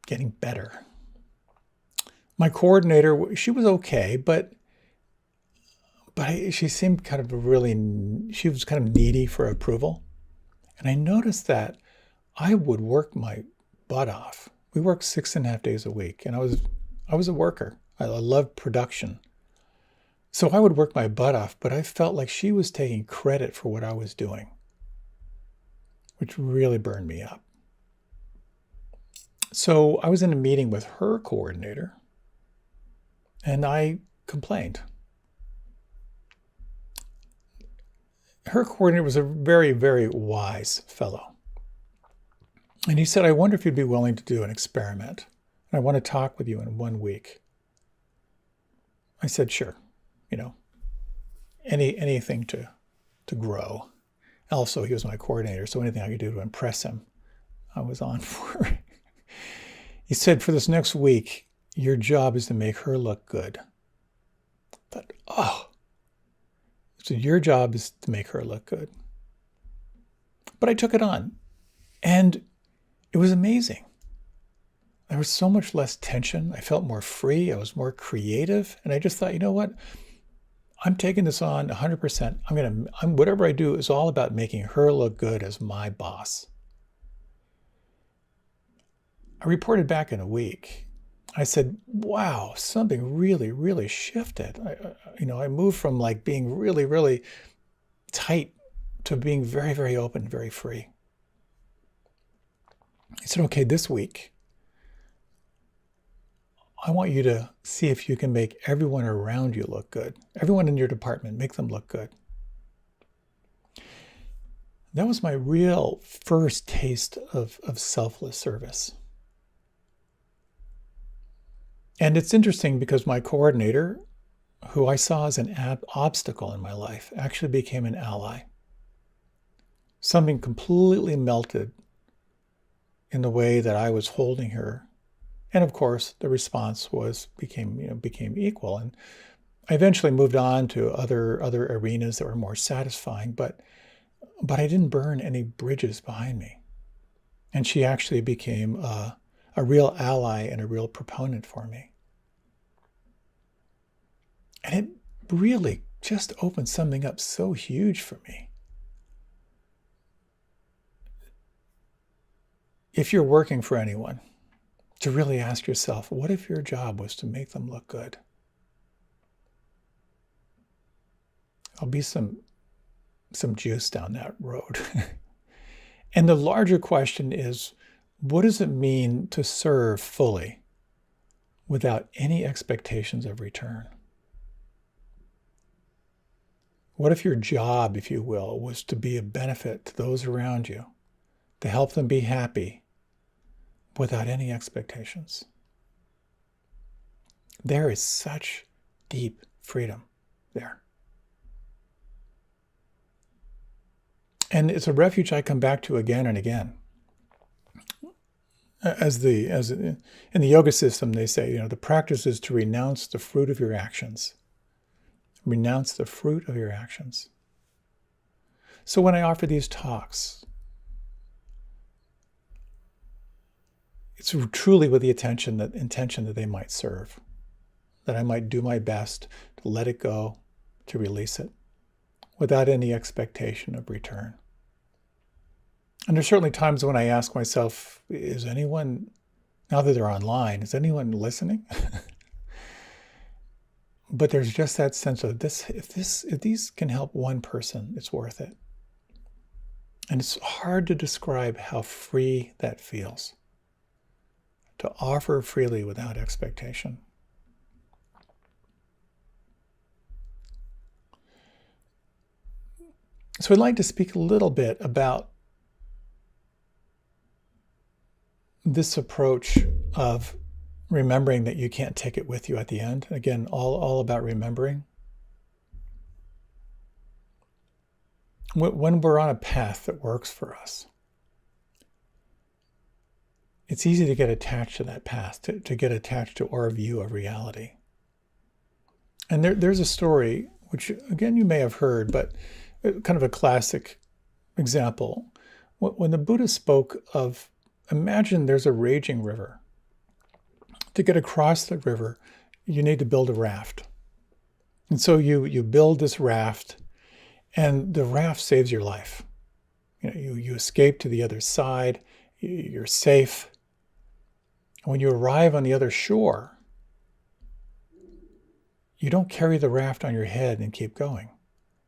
getting better. My coordinator, she was okay, but she seemed she was kind of needy for approval. And I noticed that I would work my butt off. We worked 6.5 days a week, and I was a worker. I loved production. So I would work my butt off, but I felt like she was taking credit for what I was doing, which really burned me up. So I was in a meeting with her coordinator, and I complained. Her coordinator was a very, very wise fellow. And he said, I wonder if you'd be willing to do an experiment. And I want to talk with you in 1 week. I said, sure, you know, anything to grow. Also, he was my coordinator, so anything I could do to impress him, I was on for. He said, for this next week, your job is to make her look good. I thought, oh, so your job is to make her look good. But I took it on, and it was amazing. There was so much less tension. I felt more free. I was more creative. And I just thought, you know what? I'm taking this on 100%. Whatever I do is all about making her look good as my boss. I reported back in a week. I said, wow, something really, really shifted. I moved from like being really, really tight to being very, very open, very free. He said, okay, this week, I want you to see if you can make everyone around you look good. Everyone in your department, make them look good. That was my real first taste of selfless service. And it's interesting because my coordinator, who I saw as an obstacle in my life, actually became an ally. Something completely melted in the way that I was holding her. And of course, the response became equal. And I eventually moved on to other arenas that were more satisfying, but I didn't burn any bridges behind me. And she actually became a real ally and a real proponent for me. And it really just opened something up so huge for me. If you're working for anyone, to really ask yourself, what if your job was to make them look good? There'll be some juice down that road. And the larger question is, what does it mean to serve fully without any expectations of return? What if your job, if you will, was to be a benefit to those around you, to help them be happy without any expectations? There is such deep freedom there. And it's a refuge I come back to again and again. As in the yoga system, they say, the practice is to renounce the fruit of your actions. Renounce the fruit of your actions. So when I offer these talks, it's truly with the intention that they might serve, that I might do my best to let it go, to release it, without any expectation of return. And there's certainly times when I ask myself, is anyone, now that they're online, is anyone listening? But there's just that sense of this, if these can help one person, it's worth it. And it's hard to describe how free that feels, to offer freely without expectation. So I'd like to speak a little bit about this approach of remembering that you can't take it with you at the end. Again, all about remembering. When we're on a path that works for us, it's easy to get attached to that path, to get attached to our view of reality. And there's a story, which again you may have heard, but kind of a classic example. When the Buddha spoke of, imagine there's a raging river. To get across the river, you need to build a raft. And so you build this raft, and the raft saves your life. You escape to the other side, you're safe. When you arrive on the other shore, you don't carry the raft on your head and keep going.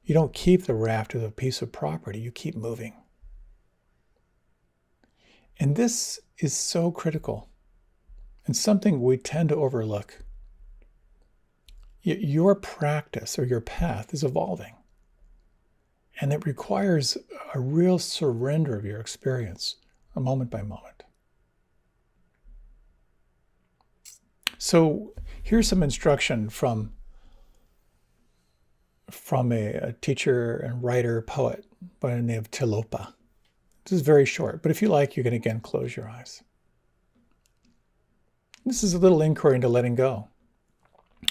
You don't keep the raft as a piece of property, you keep moving. And this is so critical and something we tend to overlook. Your practice or your path is evolving. And it requires a real surrender of your experience, moment by moment. So here's some instruction from from a teacher and writer, poet by the name of Tilopa. This is very short, but if you like, you can again close your eyes. This is a little inquiry into letting go.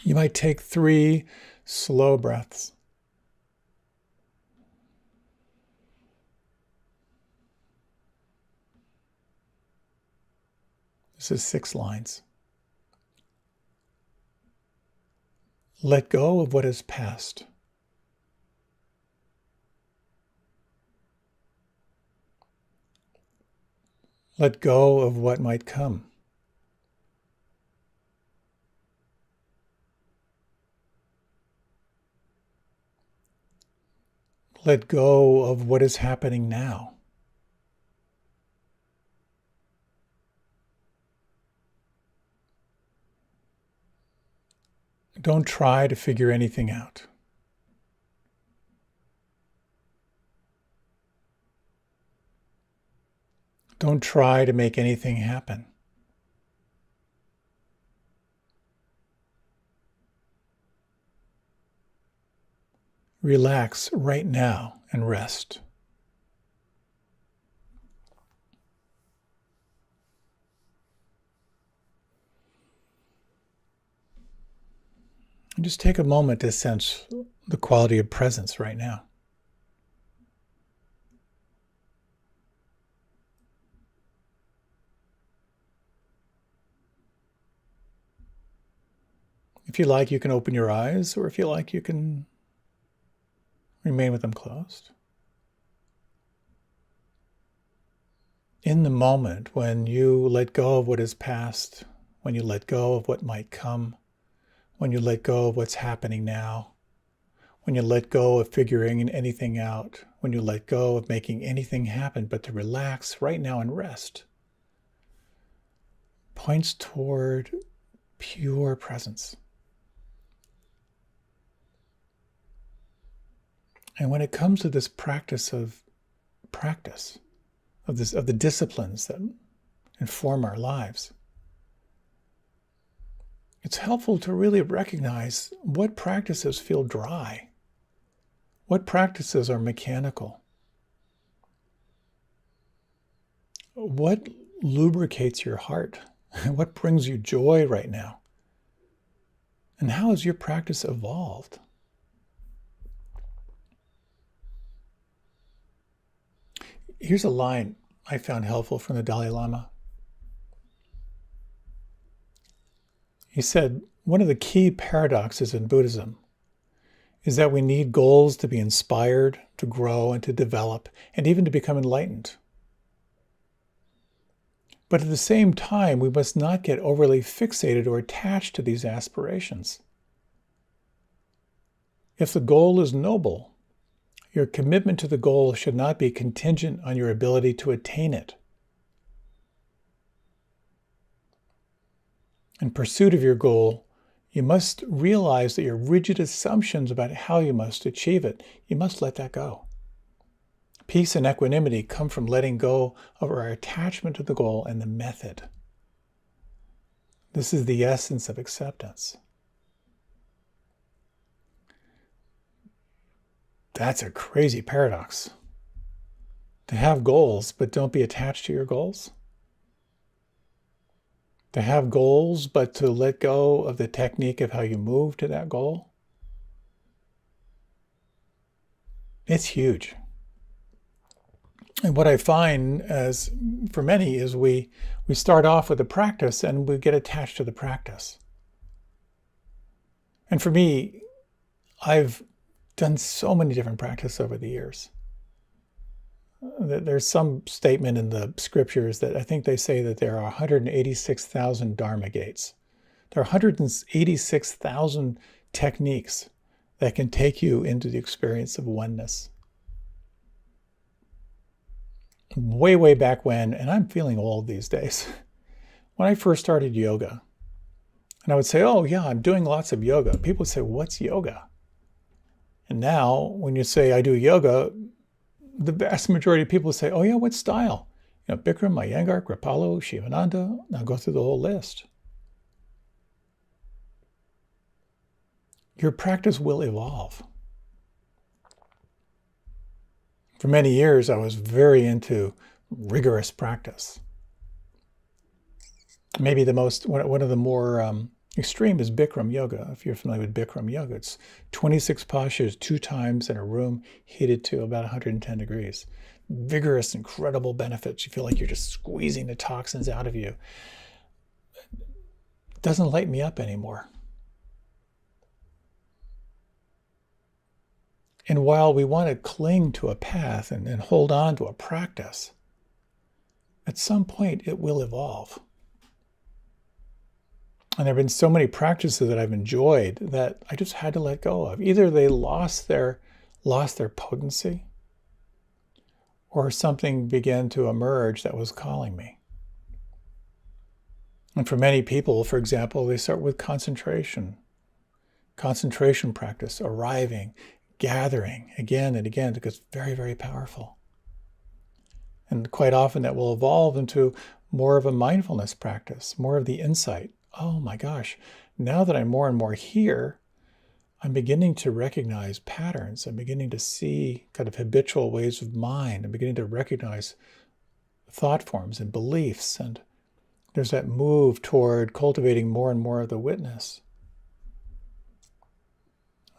You might take 3 slow breaths. This is 6 lines. Let go of what is past. Let go of what might come. Let go of what is happening now. Don't try to figure anything out. Don't try to make anything happen. Relax right now and rest. And just take a moment to sense the quality of presence right now. If you like, you can open your eyes, or if you like, you can remain with them closed. In the moment, when you let go of what is past, when you let go of what might come, when you let go of what's happening now, when you let go of figuring anything out, when you let go of making anything happen, but to relax right now and rest, points toward pure presence. And when it comes to this practice of the disciplines that inform our lives, it's helpful to really recognize what practices feel dry, what practices are mechanical, what lubricates your heart, what brings you joy right now, and how has your practice evolved? Here's a line I found helpful from the Dalai Lama. He said, one of the key paradoxes in Buddhism is that we need goals to be inspired, to grow, and to develop, and even to become enlightened. But at the same time, we must not get overly fixated or attached to these aspirations. If the goal is noble, your commitment to the goal should not be contingent on your ability to attain it. In pursuit of your goal, you must realize that your rigid assumptions about how you must achieve it, you must let that go. Peace and equanimity come from letting go of our attachment to the goal and the method. This is the essence of acceptance. That's a crazy paradox. To have goals, but don't be attached to your goals. To have goals, but to let go of the technique of how you move to that goal. It's huge. And what I find as for many is we start off with a practice and we get attached to the practice. And for me, I've done so many different practices over the years. There's some statement in the scriptures that I think they say that there are 186,000 Dharma gates. There are 186,000 techniques that can take you into the experience of oneness. Way, way back when, and I'm feeling old these days, when I first started yoga, and I would say, oh yeah, I'm doing lots of yoga. People would say, what's yoga? And now, when you say, I do yoga, the vast majority of people say, oh yeah, what style? Bikram, Iyengar, Kripalu, Shivananda. Now go through the whole list. Your practice will evolve. For many years, I was very into rigorous practice. Maybe one of the more extreme is Bikram yoga. If you're familiar with Bikram yoga, it's 26 postures 2 times in a room heated to about 110 degrees. Vigorous, incredible benefits. You feel like you're just squeezing the toxins out of you. It doesn't light me up anymore. And while we want to cling to a path and hold on to a practice, at some point it will evolve. And there have been so many practices that I've enjoyed that I just had to let go of. Either they lost their potency, or something began to emerge that was calling me. And for many people, for example, they start with concentration practice, arriving, gathering again and again, because it's very, very powerful. And quite often that will evolve into more of a mindfulness practice, more of the insight. Oh my gosh, now that I'm more and more here, I'm beginning to recognize patterns. I'm beginning to see kind of habitual ways of mind. I'm beginning to recognize thought forms and beliefs. And there's that move toward cultivating more and more of the witness.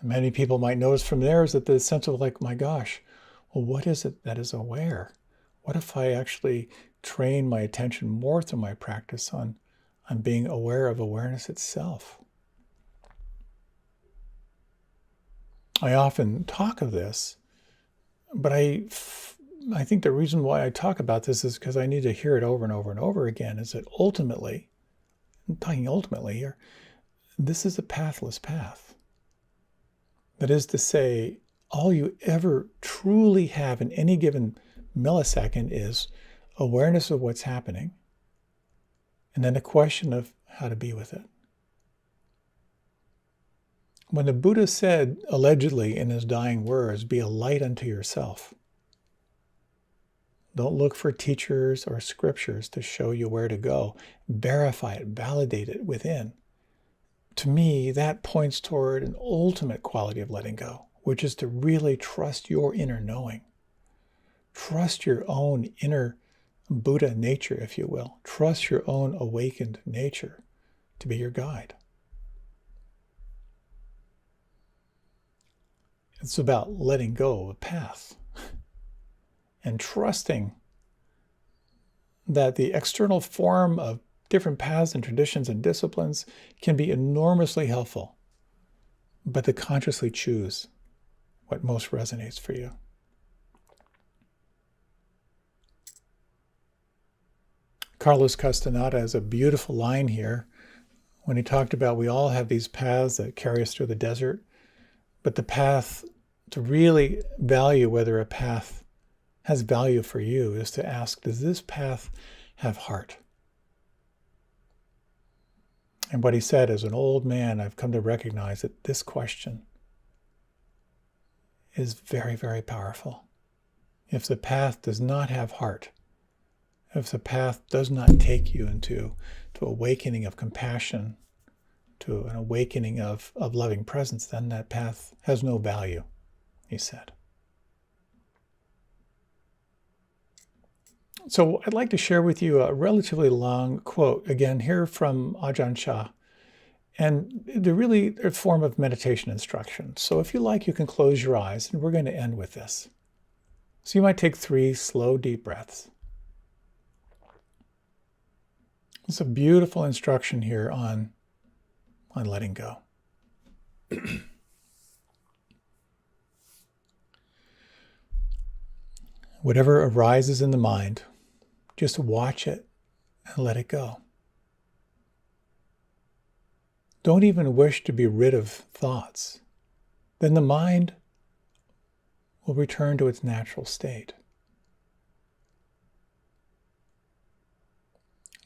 Many people might notice from there is that the sense of like, my gosh, well, what is it that is aware? What if I actually train my attention more through my practice on being aware of awareness itself? I often talk of this, but I think the reason why I talk about this is because I need to hear it over and over and over again, is that ultimately, I'm talking ultimately here, this is a pathless path. That is to say, all you ever truly have in any given millisecond is awareness of what's happening, and then a question of how to be with it. When the Buddha said, allegedly in his dying words, be a light unto yourself, don't look for teachers or scriptures to show you where to go. Verify it, validate it within. To me, that points toward an ultimate quality of letting go, which is to really trust your inner knowing. Trust your own inner Buddha nature, if you will. Trust your own awakened nature to be your guide. It's about letting go of a path and trusting that the external form of different paths and traditions and disciplines can be enormously helpful, but to consciously choose what most resonates for you. Carlos Castaneda has a beautiful line here when he talked about we all have these paths that carry us through the desert, but the path to really value whether a path has value for you is to ask, does this path have heart? And what he said, as an old man, I've come to recognize that this question is very, very powerful. If the path does not have heart, if the path does not take you into awakening of compassion, to an awakening of loving presence, then that path has no value, he said. So I'd like to share with you a relatively long quote, again, here from Ajahn Chah. And they're really a form of meditation instruction. So if you like, you can close your eyes, and we're going to end with this. So you might take 3 slow, deep breaths. It's a beautiful instruction here on letting go. Whatever arises in the mind, just watch it and let it go. Don't even wish to be rid of thoughts. Then the mind will return to its natural state.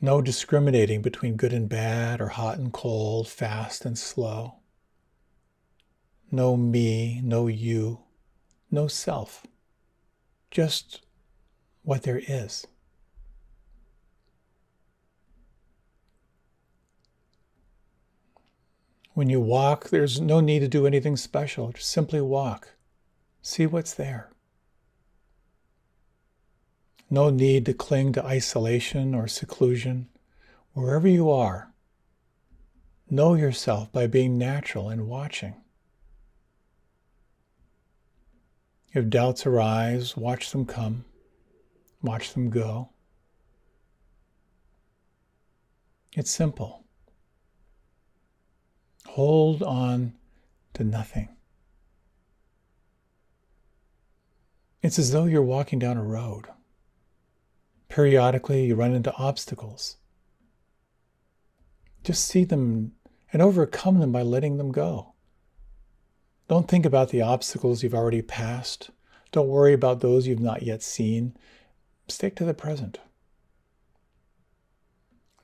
No discriminating between good and bad, or hot and cold, fast and slow. No me, no you, no self. Just what there is. When you walk, there's no need to do anything special. Just simply walk. See what's there. No need to cling to isolation or seclusion. Wherever you are, know yourself by being natural and watching. If doubts arise, watch them come, watch them go. It's simple. Hold on to nothing. It's as though you're walking down a road. Periodically, you run into obstacles. Just see them and overcome them by letting them go. Don't think about the obstacles you've already passed. Don't worry about those you've not yet seen. Stick to the present.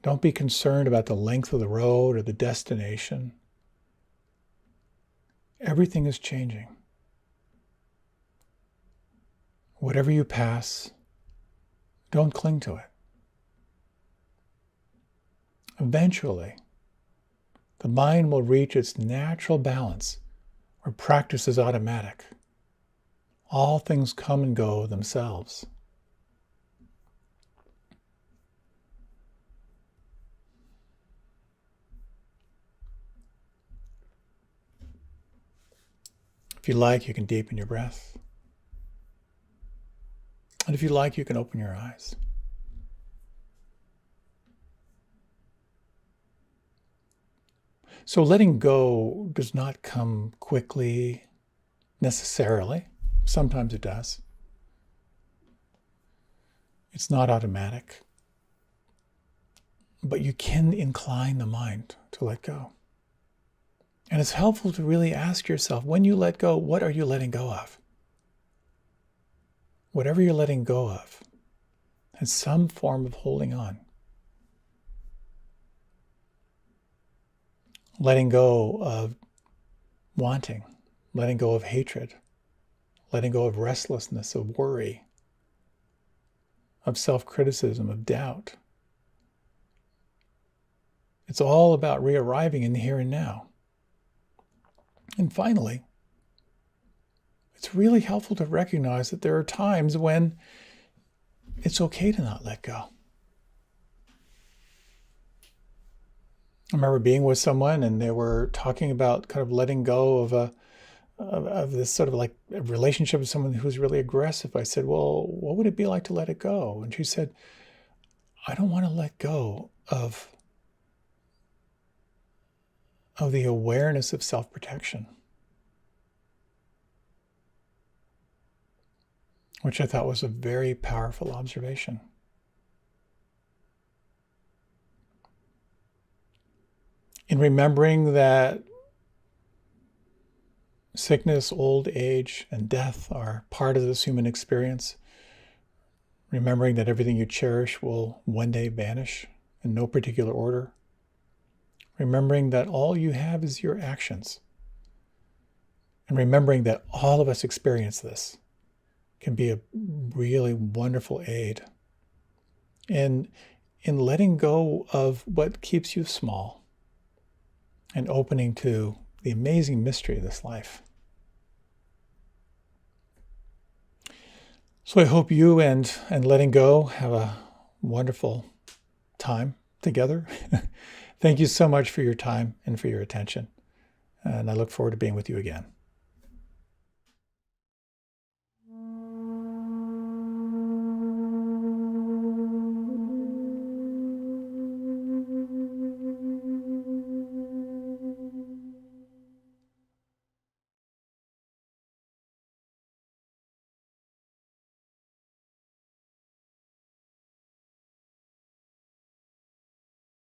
Don't be concerned about the length of the road or the destination. Everything is changing. Whatever you pass, don't cling to it. Eventually, the mind will reach its natural balance where practice is automatic. All things come and go themselves. If you like, you can deepen your breath. And if you like, you can open your eyes. So letting go does not come quickly, necessarily. Sometimes it does. It's not automatic. But you can incline the mind to let go. And it's helpful to really ask yourself, when you let go, what are you letting go of? Whatever you're letting go of has some form of holding on. Letting go of wanting, letting go of hatred, letting go of restlessness, of worry, of self-criticism, of doubt. It's all about re-arriving in the here and now. And finally, it's really helpful to recognize that there are times when it's okay to not let go. I remember being with someone and they were talking about kind of letting go of this sort of like a relationship with someone who was really aggressive. I said, well, what would it be like to let it go? And she said, I don't want to let go of the awareness of self-protection, which I thought was a very powerful observation. In remembering that sickness, old age, and death are part of this human experience, remembering that everything you cherish will one day vanish in no particular order, remembering that all you have is your actions, and remembering that all of us experience this can be a really wonderful aid in letting go of what keeps you small and opening to the amazing mystery of this life. So I hope you and letting go have a wonderful time together. Thank you so much for your time and for your attention. And I look forward to being with you again.